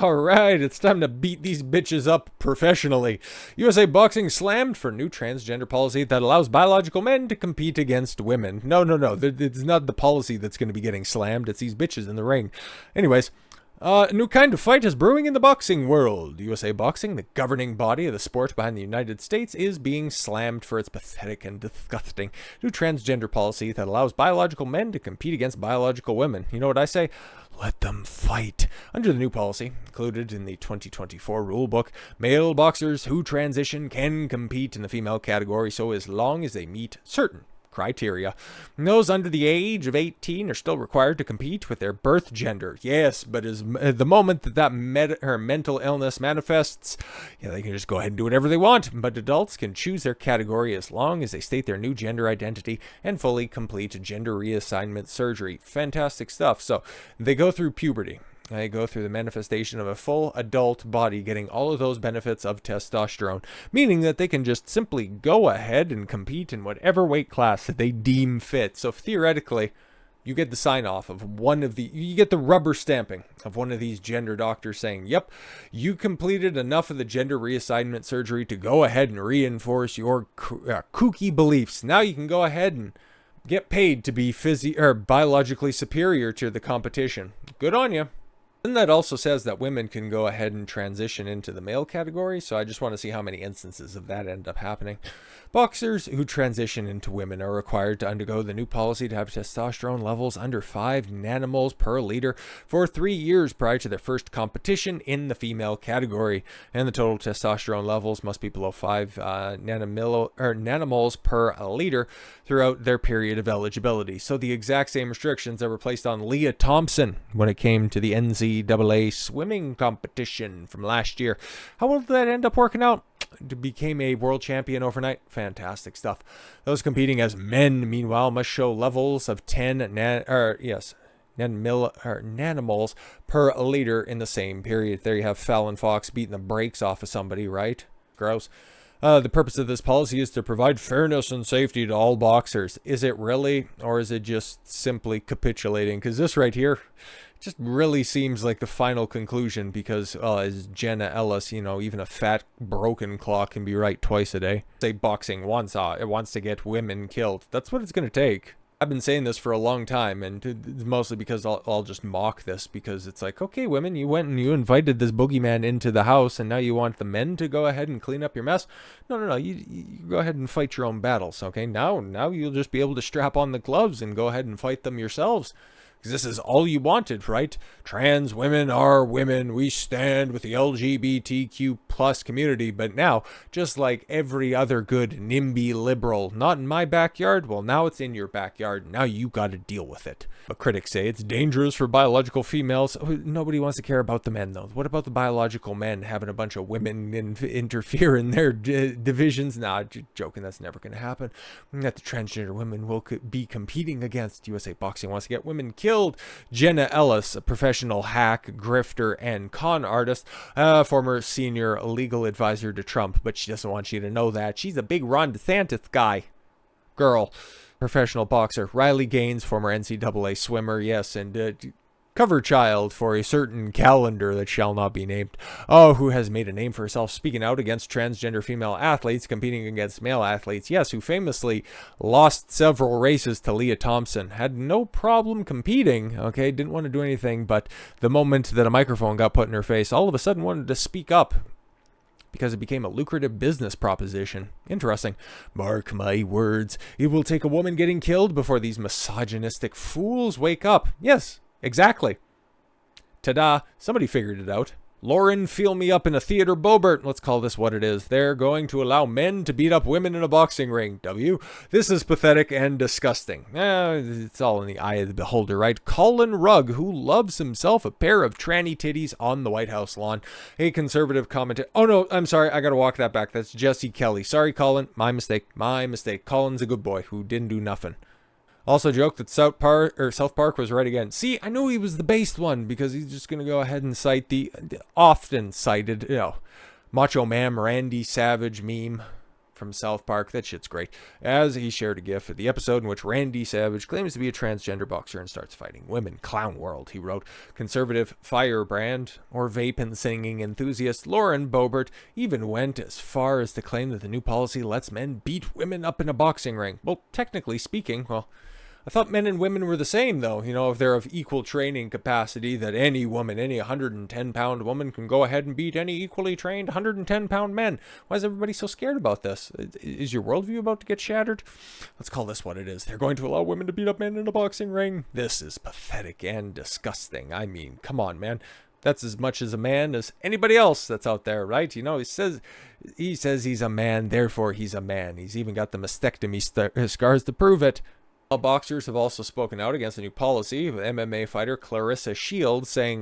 Alright, it's time to beat these bitches up professionally. USA Boxing slammed for new transgender policy that allows biological men to compete against women. No. It's not the policy that's going to be getting slammed. It's these bitches in the ring. Anyways, a new kind of fight is brewing in the boxing world. USA Boxing, the governing body of the sport behind the United States, is being slammed for its pathetic and disgusting new transgender policy that allows biological men to compete against biological women. You know what I say? Let them fight. Under the new policy, included in the 2024 rulebook, male boxers who transition can compete in the female category so as long as they meet certain criteria. Those under the age of 18 are still required to compete with their birth gender. Yes, but at the moment that mental illness manifests, they can just go ahead and do whatever they want. But adults can choose their category as long as they state their new gender identity and fully complete gender reassignment surgery. Fantastic stuff. So they go through puberty. They go through the manifestation of a full adult body getting all of those benefits of testosterone, meaning that they can just simply go ahead and compete in whatever weight class that they deem fit. So theoretically, you get the sign off of you get the rubber stamping of one of these gender doctors saying, yep, you completed enough of the gender reassignment surgery to go ahead and reinforce your kooky beliefs. Now you can go ahead and get paid to be biologically superior to the competition. Good on you. And that also says that women can go ahead and transition into the male category, so I just want to see how many instances of that end up happening. Boxers who transition into women are required to undergo the new policy to have testosterone levels under 5 nanomoles per liter for 3 years prior to their first competition in the female category, and the total testosterone levels must be below 5 nanomoles per liter throughout their period of eligibility. So the exact same restrictions that were placed on Leah Thompson when it came to the NCAA swimming competition from last year. How will that end up working out? Became a world champion overnight. Fantastic stuff. Those competing as men, meanwhile, must show levels of 10 nanomoles per liter in the same period. There you have Fallon Fox beating the brakes off of somebody, right? Gross. The purpose of this policy is to provide fairness and safety to all boxers. Is it really, or is it just simply capitulating? Because this right here just really seems like the final conclusion, because as Jenna Ellis, even a fat broken claw can be right twice a day. Say boxing wants to get women killed. That's what it's going to take. I've been saying this for a long time, and it's mostly because I'll just mock this, because it's like, okay, women, you went and you invited this boogeyman into the house, and now you want the men to go ahead and clean up your mess? No, you go ahead and fight your own battles, okay? Now you'll just be able to strap on the gloves and go ahead and fight them yourselves. Because this is all you wanted, right? Trans women are women. We stand with the LGBTQ plus community. But now, just like every other good NIMBY liberal, not in my backyard, well, now it's in your backyard. Now you got to deal with it. But critics say it's dangerous for biological females. Nobody wants to care about the men, though. What about the biological men having a bunch of women interfere in their divisions? Nah, joking. That's never going to happen. That the transgender women will be competing against. USA Boxing wants to get women killed. Jenna Ellis, a professional hack, grifter, and con artist, former senior legal advisor to Trump, but she doesn't want you to know that. She's a big Ron DeSantis guy. Girl. Professional boxer. Riley Gaines, former NCAA swimmer, yes, and cover child for a certain calendar that shall not be named, who has made a name for herself speaking out against transgender female athletes competing against male athletes, yes, who famously lost several races to Leah Thompson. Had no problem competing, okay, didn't want to do anything, but the moment that a microphone got put in her face, all of a sudden wanted to speak up, because it became a lucrative business proposition. Interesting. Mark my words, it will take a woman getting killed before these misogynistic fools wake up. Yes, exactly. Ta-da, somebody figured it out. Lauren, feel me up in a theater Bobert. Let's call this what it is. They're going to allow men to beat up women in a boxing ring. This is pathetic and disgusting. It's all in the eye of the beholder, right? Colin Rugg, who loves himself a pair of tranny titties on the White House lawn. A conservative commentator. Oh no, I'm sorry. I gotta walk that back. That's Jesse Kelly. Sorry, Colin. My mistake. Colin's a good boy who didn't do nothing. Also joked that South Park was right again. See, I knew he was the based one, because he's just going to go ahead and cite the often cited, Macho Man Randy Savage meme from South Park. That shit's great. As he shared a gif of the episode in which Randy Savage claims to be a transgender boxer and starts fighting women. Clown world, he wrote. Conservative firebrand or vape and singing enthusiast Lauren Boebert even went as far as to claim that the new policy lets men beat women up in a boxing ring. Well, technically speaking, I thought men and women were the same, though. If they're of equal training capacity, that any woman, any 110-pound woman can go ahead and beat any equally trained 110-pound man. Why is everybody so scared about this? Is your worldview about to get shattered? Let's call this what it is. They're going to allow women to beat up men in a boxing ring. This is pathetic and disgusting. I mean, come on, man. That's as much as a man as anybody else that's out there, right? He says he's a man, therefore he's a man. He's even got the mastectomy scars to prove it. Boxers have also spoken out against a new policy, with MMA fighter Clarissa Shields saying,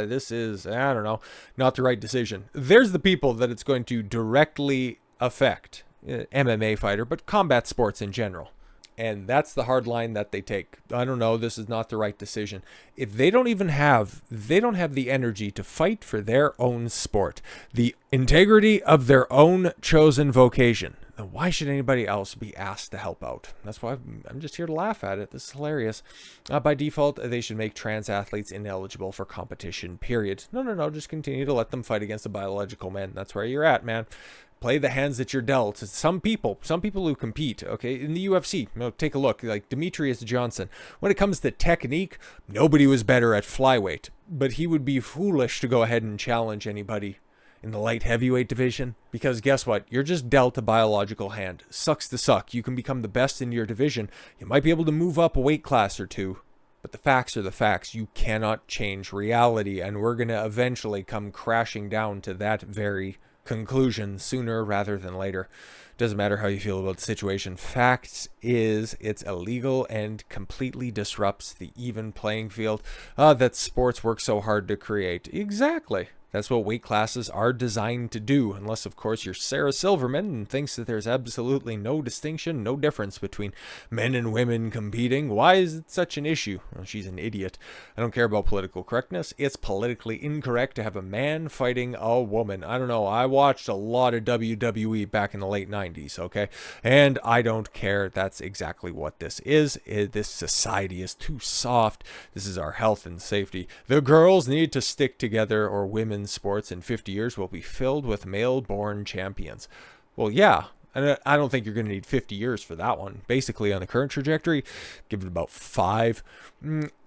this is, not the right decision. There's the people that it's going to directly affect, MMA fighter, but combat sports in general. And that's the hard line that they take. I don't know, this is not the right decision. If they don't have the energy to fight for their own sport, the integrity of their own chosen vocation, then why should anybody else be asked to help out? That's why I'm just here to laugh at it. This is hilarious. By default, they should make trans athletes ineligible for competition, period. No, just continue to let them fight against the biological men. That's where you're at, man. Play the hands that you're dealt. Some people who compete, okay, in the UFC, take a look, like Demetrius Johnson. When it comes to technique, nobody was better at flyweight, but he would be foolish to go ahead and challenge anybody in the light heavyweight division, because guess what? You're just dealt a biological hand. Sucks to suck. You can become the best in your division. You might be able to move up a weight class or two, but the facts are the facts. You cannot change reality, and we're going to eventually come crashing down to that very conclusion sooner rather than later. Doesn't matter how you feel about the situation. Facts is it's illegal and completely disrupts the even playing field that sports work so hard to create. Exactly. That's what weight classes are designed to do, unless, of course, you're Sarah Silverman and thinks that there's absolutely no distinction, no difference between men and women competing. Why is it such an issue? Well, she's an idiot. I don't care about political correctness. It's politically incorrect to have a man fighting a woman. I don't know. I watched a lot of WWE back in the late 90s, okay? And I don't care. That's exactly what this is. This society is too soft. This is our health and safety. The girls need to stick together, or women sports in 50 years will be filled with male-born champions. Well, yeah, I don't think you're going to need 50 years for that one. Basically, on the current trajectory, give it about 5.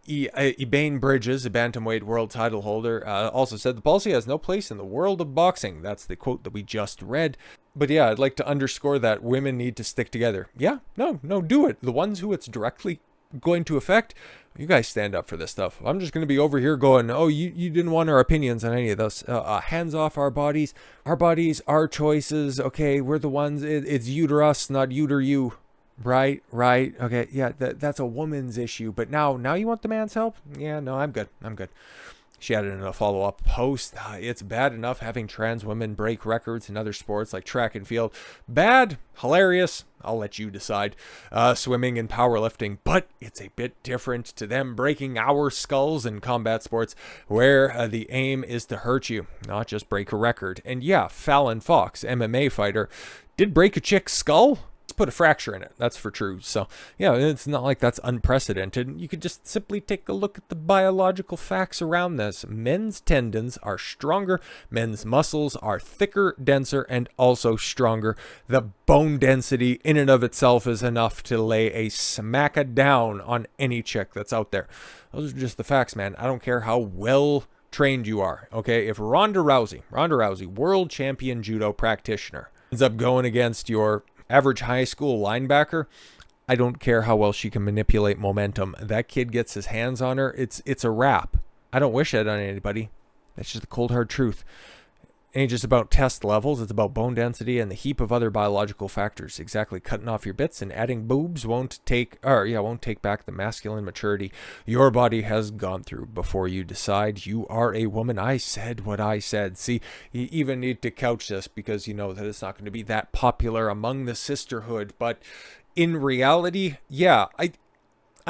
Ebane Bridges, a bantamweight world title holder, also said the policy has no place in the world of boxing. That's the quote that we just read. But yeah, I'd like to underscore that women need to stick together. Yeah, no, do it. The ones who it's directly going to affect, you guys stand up for this stuff. I'm just going to be over here going, oh, you didn't want our opinions on any of this. Hands off our bodies, our choices. Okay, we're the ones, it's you to us, not you to you. Right. Okay, yeah, that's a woman's issue. But now you want the man's help? Yeah, no, I'm good. She added in a follow-up post, it's bad enough having trans women break records in other sports like track and field. Bad, hilarious, I'll let you decide. Swimming and powerlifting, but it's a bit different to them breaking our skulls in combat sports, where the aim is to hurt you, not just break a record. And yeah, Fallon Fox, MMA fighter, did break a chick's skull. Put a fracture in it, that's for true. So yeah, it's not like that's unprecedented. You could just simply take a look at the biological facts around this. Men's tendons are stronger, men's muscles are thicker, denser, and also stronger. The bone density in and of itself is enough to lay a smack down on any chick that's out there. Those are just the facts, man. I don't care how well trained you are. Okay, if Ronda Rousey, world champion judo practitioner, ends up going against your average high school linebacker, I don't care how well she can manipulate momentum. That kid gets his hands on her, it's a wrap. I don't wish that on anybody. That's just the cold hard truth. It ain't just about test levels, it's about bone density and the heap of other biological factors. Exactly, cutting off your bits and adding boobs won't take back the masculine maturity your body has gone through before you decide you are a woman. I said what I said. See, you even need to couch this because you know that it's not going to be that popular among the sisterhood, but in reality, yeah, I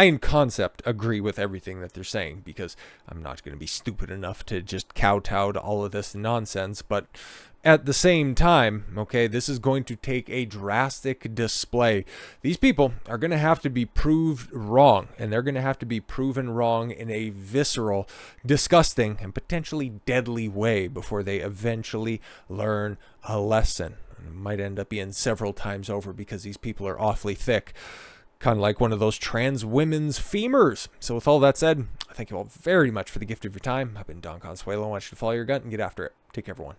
in concept agree with everything that they're saying, because I'm not going to be stupid enough to just kowtow to all of this nonsense. But At the same time, okay, this is going to take a drastic display. These people are going to have to be proved wrong, and they're going to have to be proven wrong in a visceral, disgusting, and potentially deadly way before they eventually learn a lesson. And it might end up being several times over because these people are awfully thick. Kind of like one of those trans women's femurs. So with all that said, thank you all very much for the gift of your time. I've been Don Consuelo. I want you to follow your gut and get after it. Take care, everyone.